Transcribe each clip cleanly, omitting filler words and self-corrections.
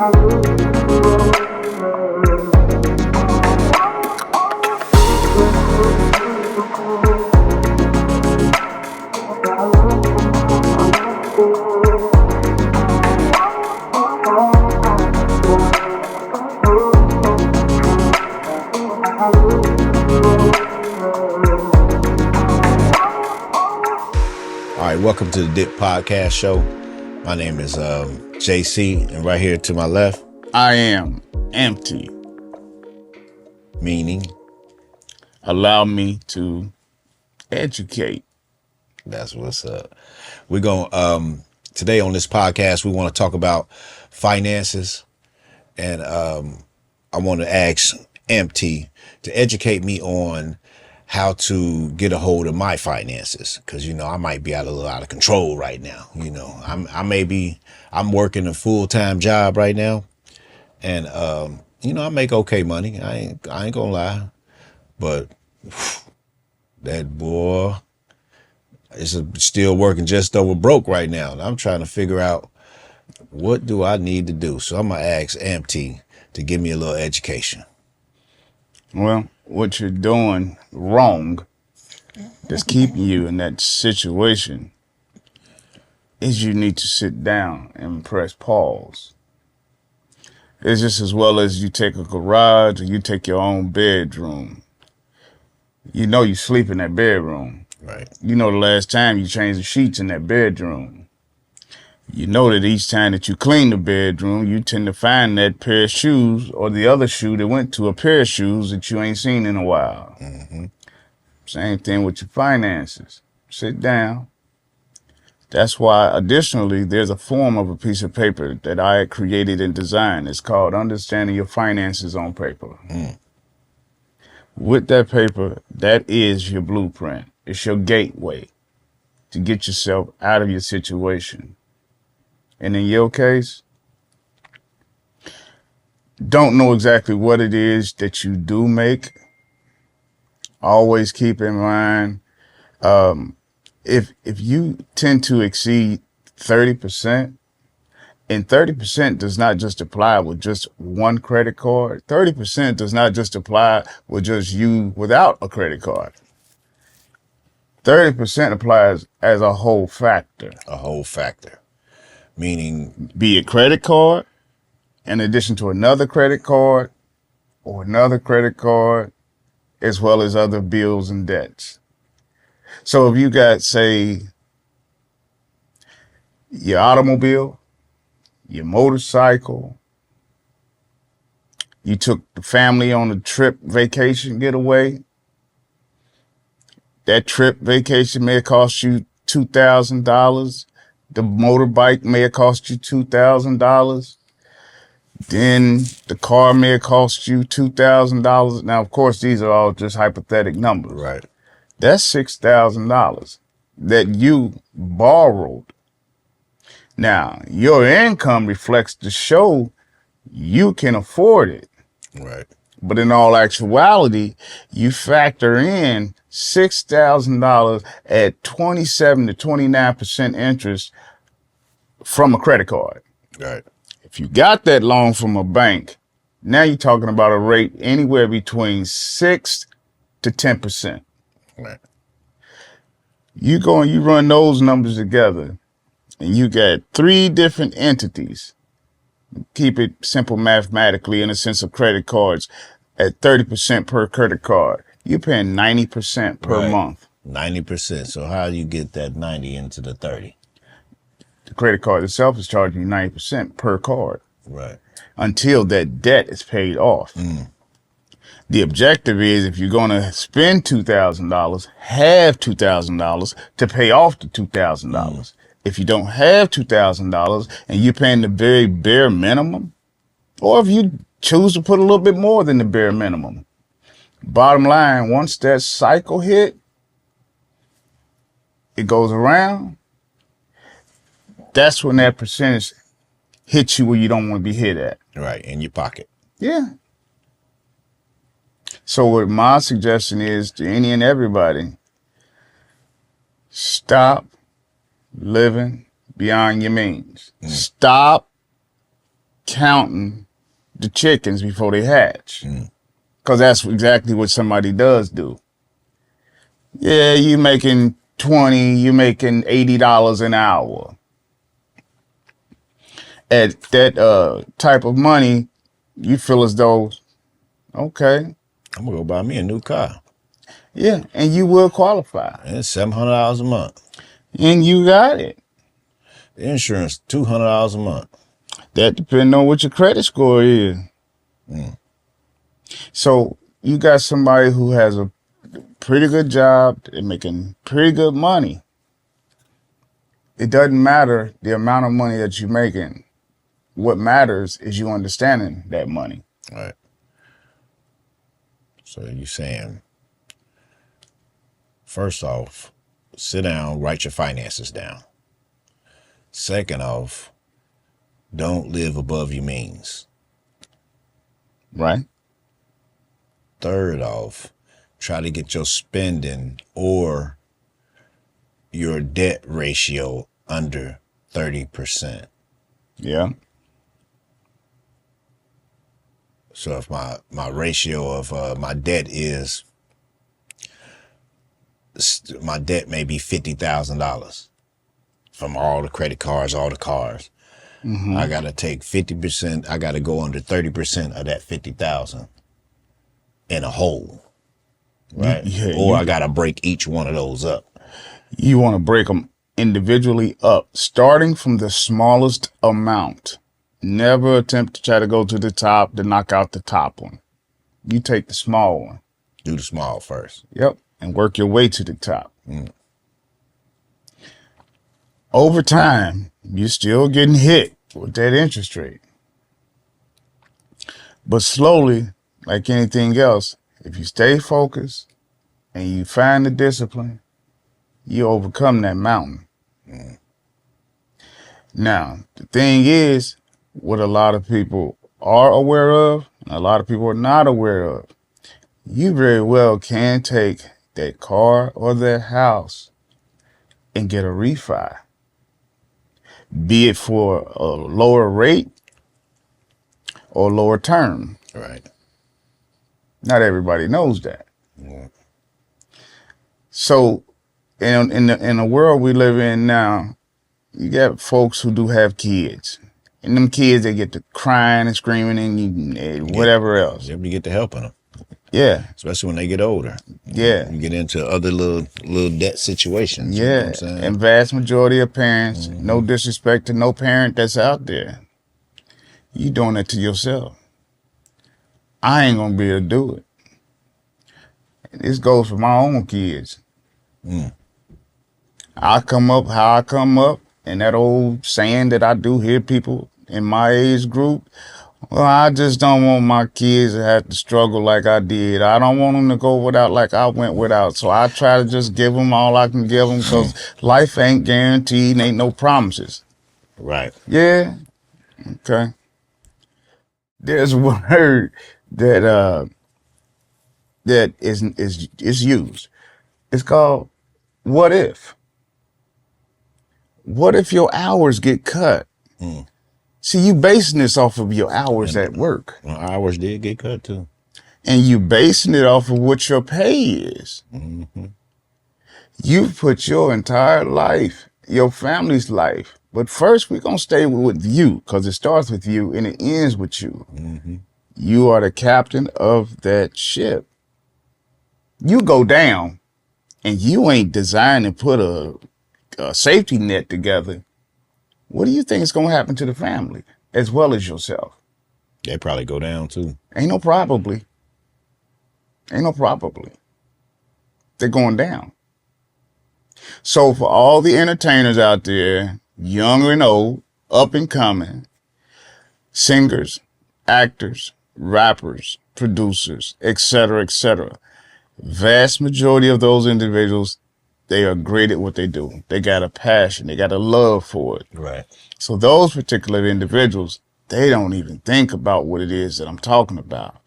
Welcome to the D.I.P podcast show. My name is JC, and right here to my left, I am empty. Meaning, allow me to educate. That's what's up. We're going today on this podcast, we want to talk about finances, and I want to ask Empty to educate me on how to get a hold of my finances, because I might be a little out of control right now. I'm working a full-time job right now, and I make okay money. I ain't gonna lie, but that boy is still working just over broke right now, and I'm trying to figure out what do I need to do. So I'm gonna ask Empty to give me a little education. Well, what you're doing wrong that's keeping you in that situation is you need to sit down and press pause. It's just as well as you take a garage or you take your own bedroom. You sleep in that bedroom. Right. The last time you changed the sheets in that bedroom. You know that each time that you clean the bedroom, you tend to find that pair of shoes or the other shoe that went to a pair of shoes that you ain't seen in a while. Mm-hmm. Same thing with your finances. Sit down. That's why, additionally, there's a form of a piece of paper that I created and designed. It's called Understanding Your Finances on Paper. Mm. With that paper, that is your blueprint. It's your gateway to get yourself out of your situation. And in your case, don't know exactly what it is that you do make. Always keep in mind, if you tend to exceed 30%, and 30% does not just apply with just one credit card. 30% does not just apply with just you without a credit card. 30% applies as a whole factor. A whole factor. Meaning, be it credit card, in addition to another credit card, or another credit card, as well as other bills and debts. So if you got, say, your automobile, your motorcycle, you took the family on a trip, vacation getaway, that trip vacation may have cost you $2,000. The motorbike may have cost you $2,000. Then the car may have cost you $2,000. Now, of course, these are all just hypothetical numbers. right. That's $6,000 that you borrowed. Now, your income reflects to show you can afford it. Right. But in all actuality, you factor in $6,000 at 27 to 29% interest from a credit card. Right. If you got that loan from a bank, now you're talking about a rate anywhere between 6 to 10%. Right. You go and you run those numbers together, and you got 3 different entities. Keep it simple mathematically in a sense of credit cards at 30% per credit card. You're paying 90% per month. 90%. So how do you get that 90 into the 30? The credit card itself is charging you 90% per card. Right. Until that debt is paid off. Mm. The objective is, if you're going to spend $2,000, have $2,000 to pay off the $2,000. Mm. If you don't have $2,000 and you're paying the very bare minimum, or if you choose to put a little bit more than the bare minimum, bottom line, once that cycle hit, it goes around, that's when that percentage hits you where you don't want to be hit at. Right, in your pocket. Yeah. So what my suggestion is to any and everybody, stop living beyond your means. Mm. Stop counting the chickens before they hatch. Mm. Because that's exactly what somebody does do. Yeah, you making 20, you making $80 an hour. At that type of money, you feel as though, okay, I'm gonna go buy me a new car. yeah, and you will qualify. And it's $700 a month. And you got it. The insurance, $200 a month. That depends on what your credit score is. Mm. So you got somebody who has a pretty good job, they're making pretty good money. It doesn't matter the amount of money that you're making. What matters is you understanding that money. All right. So you're saying, first off, sit down, write your finances down. Second off, don't live above your means. Right? Third off, try to get your spending or your debt ratio under 30%. Yeah. So if my ratio of my debt is, my debt may be $50,000 from all the credit cards, all the cars. Mm-hmm. I gotta take 50%. I gotta go under 30% of that 50,000 in a whole, right? Or I gotta break each one of those up. You want to break them individually up, starting from the smallest amount. Never attempt to try to go to the top to knock out the top one. You take the small one. Do the small first. Yep. And work your way to the top. Mm. Over time, you're still getting hit with that interest rate. But slowly, like anything else, if you stay focused and you find the discipline, you overcome that mountain. Mm. Now, the thing is, what a lot of people are aware of, and a lot of people are not aware of, you very well can take that car or that house and get a refi. Be it for a lower rate or lower term. Right. Not everybody knows that. Mm. So in the world we live in now, you got folks who do have kids. And them kids, they get to crying and screaming and whatever else. You get to helping them. Yeah. Especially when they get older. Yeah. You get into other little debt situations. Yeah. You know what I'm saying? And vast majority of parents, no disrespect to no parent that's out there, you doing that to yourself. I ain't gonna be able to do it. This goes for my own kids. Mm. I come up how I come up, and that old saying that I do hear people in my age group, well, I just don't want my kids to have to struggle like I did. I don't want them to go without like I went without. So I try to just give them all I can give them because life ain't guaranteed and ain't no promises. Right. Yeah. Okay. There's a word that that is used. It's called what if. What if your hours get cut? Mm. See, you basing this off of your hours at work. Well, hours did get cut too. And you basing it off of what your pay is. Mm-hmm. You put your entire life, your family's life. But first, we're going to stay with you because it starts with you and it ends with you. Mm-hmm. You are the captain of that ship. You go down and you ain't designed to put a safety net together. What do you think is going to happen to the family as well as yourself? They probably go down too. Ain't no probably. Ain't no probably. They're going down. So for all the entertainers out there, young and old, up and coming, singers, actors, rappers, producers, etc., vast majority of those individuals, they are great at what they do. They got a passion. They got a love for it. Right. So those particular individuals, they don't even think about what it is that I'm talking about.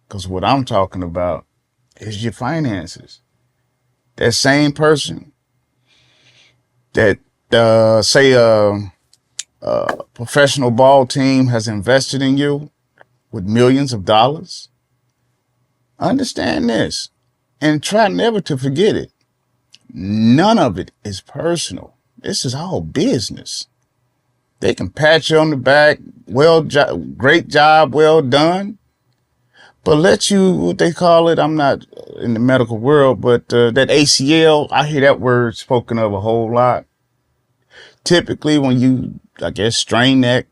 Because what I'm talking about is your finances. That same person that, say, Professional ball team has invested in you with millions of dollars. Understand this and try never to forget it. None of it is personal. This is all business. They can pat you on the back, great job, well done, but let you, what they call it, I'm not in the medical world, but that ACL, I hear that word spoken of a whole lot. Typically when you, I guess, strain that,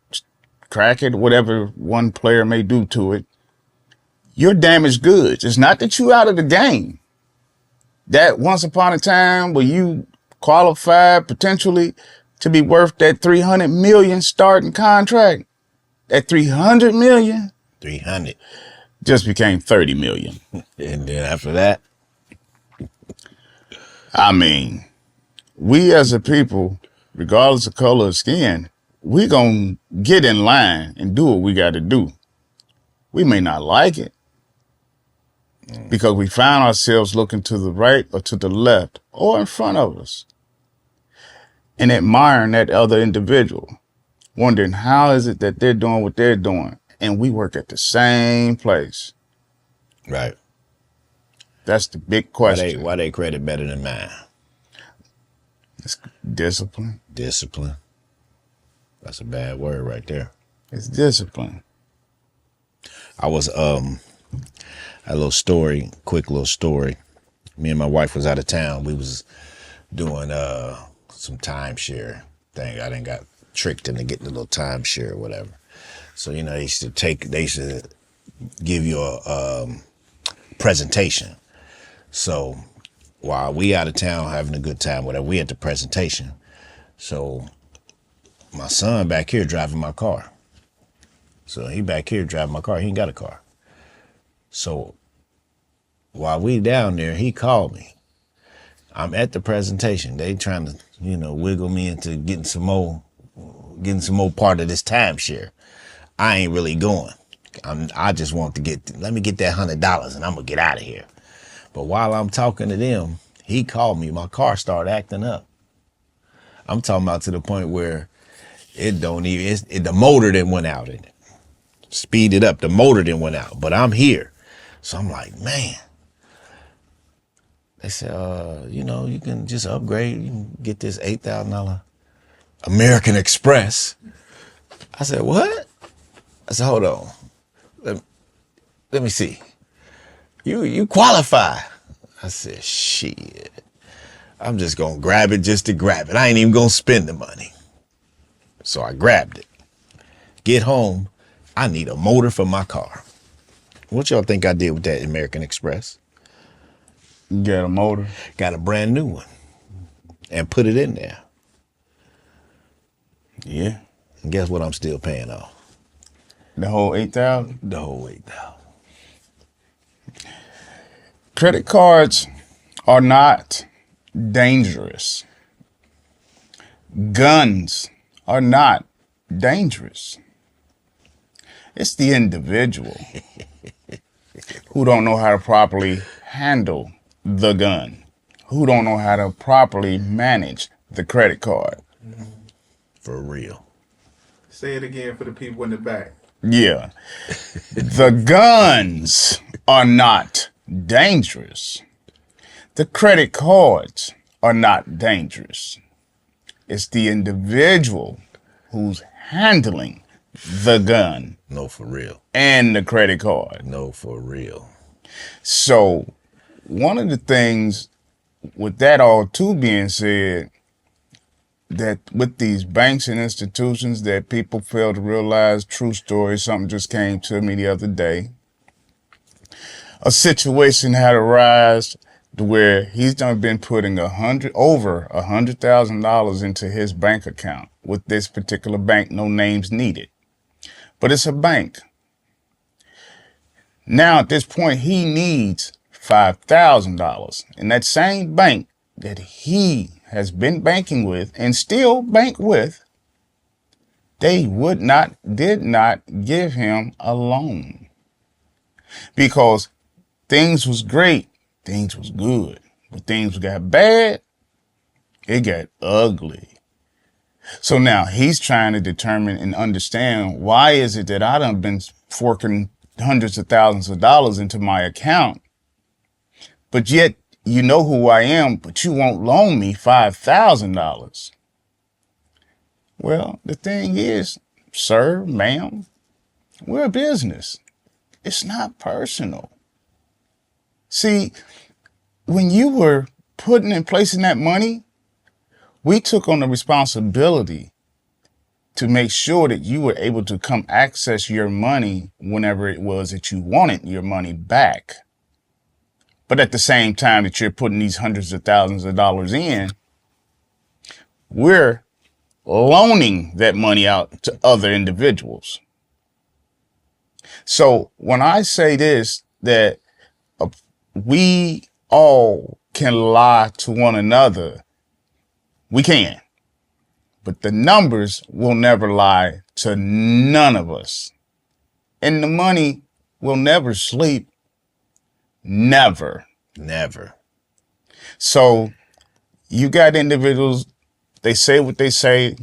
crack it, whatever one player may do to it, you're damaged goods. It's not that you out of the game. That once upon a time where you qualified potentially to be worth that 300 million starting contract, that 300 million 300. just became 30 million. And then after that, I mean, we as a people, regardless of color of skin, we gonna get in line and do what we got to do. We may not like it because we find ourselves looking to the right or to the left or in front of us and admiring that other individual, wondering how is it that they're doing what they're doing. And we work at the same place. right? That's the big Why question. they credit better than mine? It's discipline. Discipline. That's a bad word right there. It's discipline. I was a little story, quick little story. Me and my wife was out of town. We was doing some timeshare thing. I done got tricked into getting a little timeshare or whatever. So they used to give you a presentation. So while we out of town having a good time, whatever, we at the presentation. So my son back here driving my car. So he back here driving my car. He ain't got a car. So while we down there, he called me. I'm at the presentation. They trying to, wiggle me into getting some more part of this timeshare. I ain't really going. I just want to let me get that $100 and I'm gonna get out of here. But while I'm talking to them, he called me. My car started acting up. I'm talking about to the point where the motor then went out in it. Speed it up. The motor then went out, but I'm here. So I'm like, man. They said, you can just upgrade. You can get this $8,000 American Express. I said, what? I said, hold on. Let me see. You qualify. I said, shit. I'm just going to grab it just to grab it. I ain't even going to spend the money. So I grabbed it. Get home. I need a motor for my car. What y'all think I did with that American Express? You got a motor? Got a brand new one and put it in there. Yeah. And guess what I'm still paying off? The whole 8,000? The whole 8,000. Credit cards are not dangerous. Guns are not dangerous. It's the individual who don't know how to properly handle the gun, who don't know how to properly manage the credit card. For real. Say it again for the people in the back. Yeah. The guns are not dangerous. The credit cards are not dangerous. It's the individual who's handling the gun. No, for real. And the credit card. No, for real. So one of the things with that all too being said, that with these banks and institutions that people fail to realize, true story, something just came to me the other day. A situation had arisen where he's done been putting over $100,000 into his bank account with this particular bank, no names needed. But it's a bank. Now at this point, he needs $5,000. And that same bank that he has been banking with and still bank with, they did not give him a loan. Because things was great, things was good. But things got bad, it got ugly. So now he's trying to determine and understand, why is it that I done been forking hundreds of thousands of dollars into my account, but yet you know who I am, but you won't loan me $5,000. Well, the thing is, sir, ma'am, we're a business. It's not personal. See, when you were putting and placing that money, we took on the responsibility to make sure that you were able to come access your money whenever it was that you wanted your money back. But at the same time that you're putting these hundreds of thousands of dollars in, we're loaning that money out to other individuals. So when I say this, that we all can lie to one another, we can. But the numbers will never lie to none of us. And the money will never sleep. Never. Never. So you got individuals, they say what they say,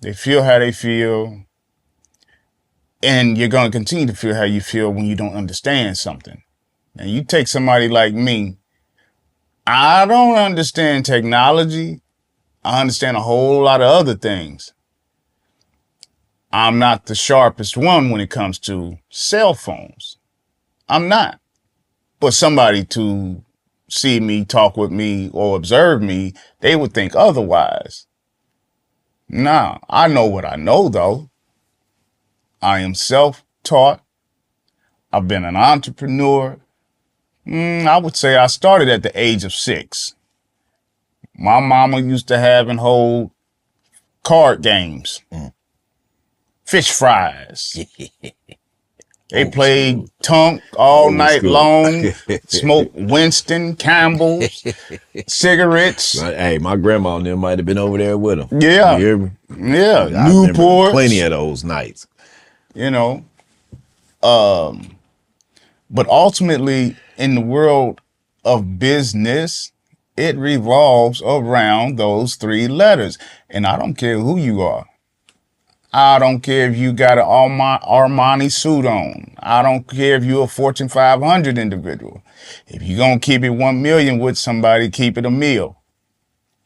they feel how they feel, and you're going to continue to feel how you feel when you don't understand something. And you take somebody like me, I don't understand technology. I understand a whole lot of other things. I'm not the sharpest one when it comes to cell phones. I'm not. But somebody to see me, talk with me, or observe me, they would think otherwise. Nah, I know what I know, though. I am self-taught. I've been an entrepreneur. I would say I started at the age of 6. My mama used to have and hold card games, fish fries. They played Tunk all Old night school. long, smoked Winston, Campbell's, cigarettes. Hey, my grandma and them might have been over there with them. Yeah. You hear me? Yeah, I remember Newport. plenty of those nights. You know, but ultimately in the world of business, it revolves around those 3 letters. And I don't care who you are. I don't care if you got an Armani suit on. I don't care if you're a Fortune 500 individual. If you're going to keep it 1 million with somebody, keep it a meal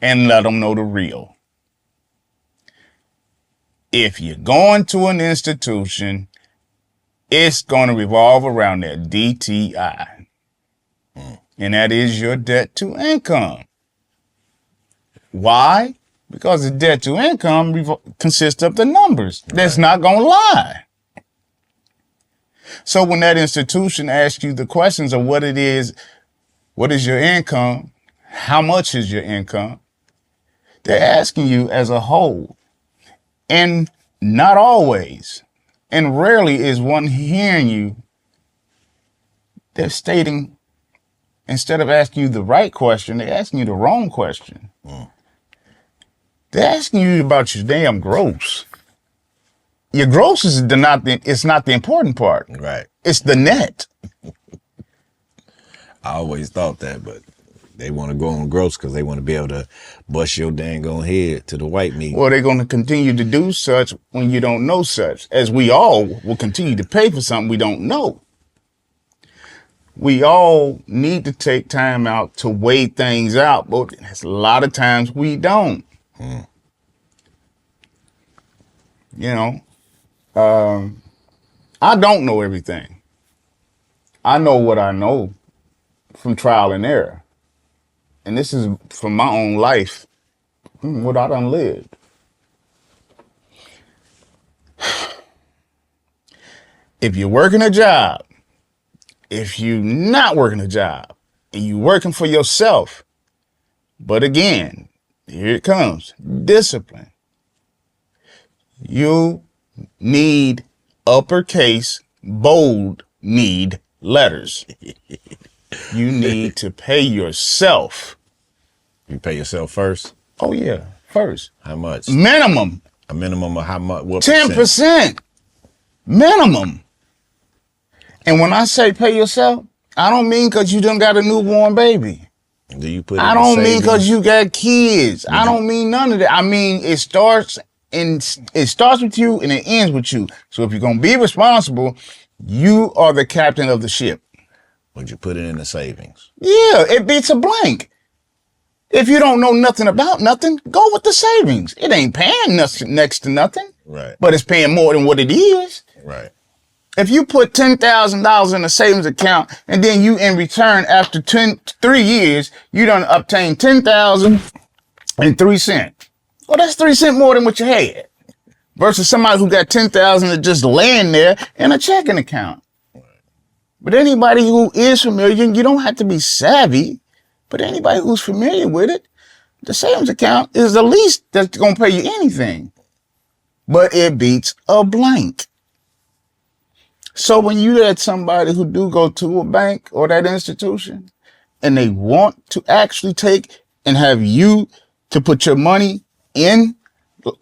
and let them know the real. If you're going to an institution, it's going to revolve around that DTI. And that is your debt to income. Why? Because the debt to income consists of the numbers. That's not going to lie. So when that institution asks you the questions of what is your income, how much is your income, they're asking you as a whole. And not always, and rarely is one hearing you, they're stating, instead of asking you the right question, they're asking you the wrong question. They're asking you about your damn gross. Your gross is not the important part. Right. It's the net. I always thought that, but they want to go on gross because they want to be able to bust your dang on head to the white meat. Well, they're going to continue to do such when you don't know such, as we all will continue to pay for something we don't know. We all need to take time out to weigh things out, but a lot of times we don't. You know, I don't know everything. I know what I know from trial and error. And this is from my own life, what I done lived. If you're working a job, if you're not working a job, and you're working for yourself, but again, here it comes, discipline. You need uppercase, bold need letters. You need to pay yourself. You pay yourself first? Oh yeah, first. How much? Minimum. A minimum of how much? What 10%. Minimum. And when I say pay yourself, I don't mean because you done got a newborn baby. Do you put I in the don't mean because savings? you got kids. I Would you? don't mean none of that. I mean it starts with you and it ends with you. So if you're gonna be responsible, you are the captain of the ship. Would you put it in the savings? Yeah, it beats a blank. If you don't know nothing about nothing, go with the savings. It ain't paying next to nothing, Right. but it's paying more than what it is. Right. If you put $10,000 in a savings account and then you in return after 3 years, you done obtain 10,003 cents. Well, that's 3 cents more than what you had. Versus somebody who got 10,000 that just laying there in a checking account. But anybody who is familiar, you don't have to be savvy, but anybody who's familiar with it, the savings account is the least that's gonna pay you anything. But it beats a blank. So when you let somebody who do go to a bank or that institution and they want to actually take and have you to put your money in,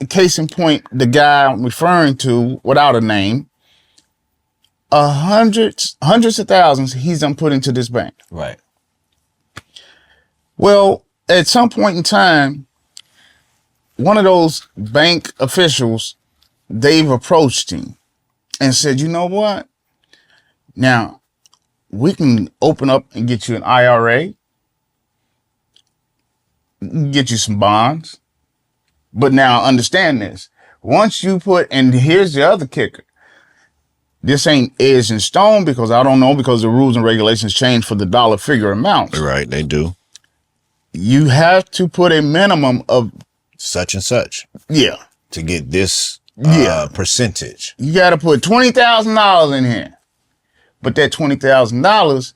case in point, the guy I'm referring to without a name, hundreds of thousands he's done put into this bank. Right. Well, at some point in time, one of those bank officials, they've approached him and said, you know what? Now, we can open up and get you an IRA, get you some bonds. But now understand this. Once you put, and here's the other kicker. This ain't edged in stone because I don't know, because the rules and regulations change for the dollar figure amounts. Right. They do. You have to put a minimum of Such and such yeah. to get this percentage. You got to put $20,000 in here. But that $20,000,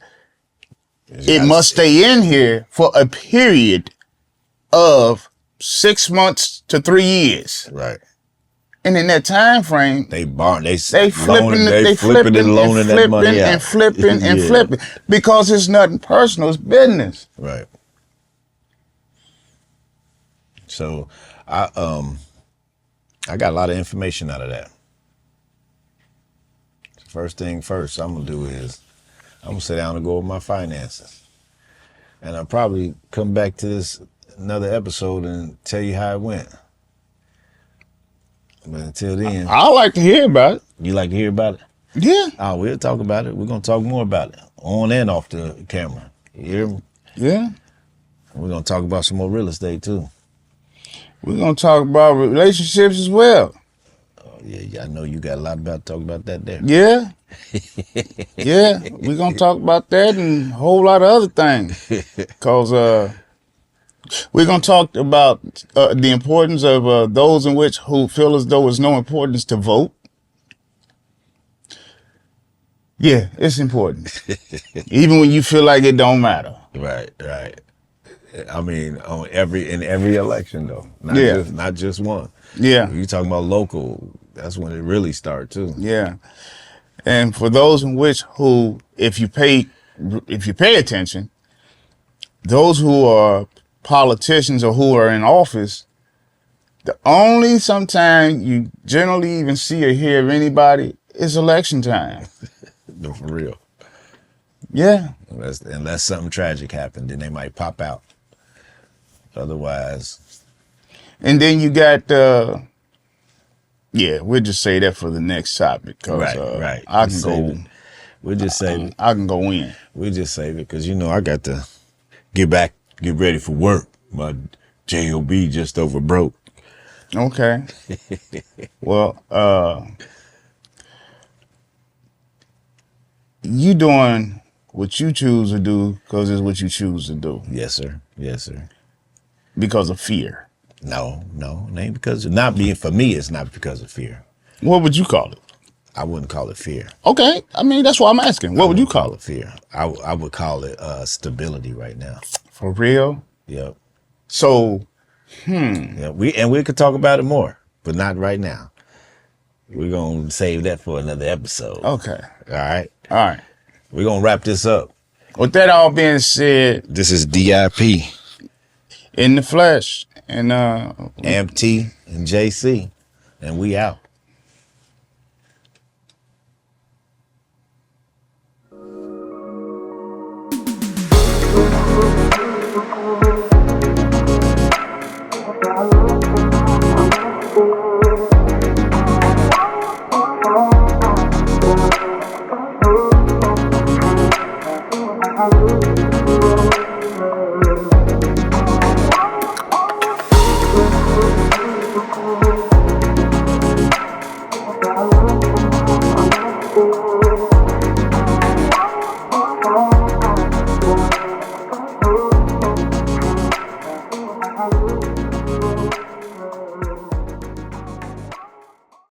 it must stay in here for a period of 6 months to 3 years. Right. And in that time frame, They flipping and loaning that money out. and flipping and flipping because it's nothing personal, it's business. Right. So I got a lot of information out of that. First thing first, I'm gonna do is I'm gonna sit down and go over my finances, and I'll probably come back to this another episode and tell you how it went. But until then, I like to hear about it. you like to hear about it? Yeah. Oh, we'll talk about it. We're gonna talk more about it on and off the camera. You hear me? Yeah. We're gonna talk about some more real estate too. We're going to talk about relationships as well. Oh yeah, I know you got a lot about to talk about that there. Yeah. Yeah. We're going to talk about that and a whole lot of other things. Because we're going to talk about the importance of those in which who feel as though there's no importance to vote. Yeah, it's important. Even when you feel like it don't matter. Right, right. I mean, in every election though, not just one. Yeah. You talking about local? That's when it really starts too. Yeah. And for those in which who, if you pay attention, those who are politicians or who are in office, the only sometime you generally even see or hear of anybody is election time. No, for real. Yeah. Unless something tragic happened, then they might pop out. Otherwise. And then you got, we'll just say that for the next topic. Right. I can go. We'll just save it. I can go in. We'll just save it because, I got to get ready for work. My JOB just over broke. Okay. Well, you doing what you choose to do because it's what you choose to do. Yes, sir. Yes, sir. Because of fear. No, it ain't because not being for me. It's not because of fear. What would you call it? I wouldn't call it fear. Okay, I mean that's why I'm asking. What would you call it? Fear. I would call it stability right now. For real? Yep. So, Yeah, we could talk about it more, but not right now. We're gonna save that for another episode. Okay. All right. All right. We're gonna wrap this up. With that all being said, This is D.I.P. in the flesh, and MT and JC, and we out.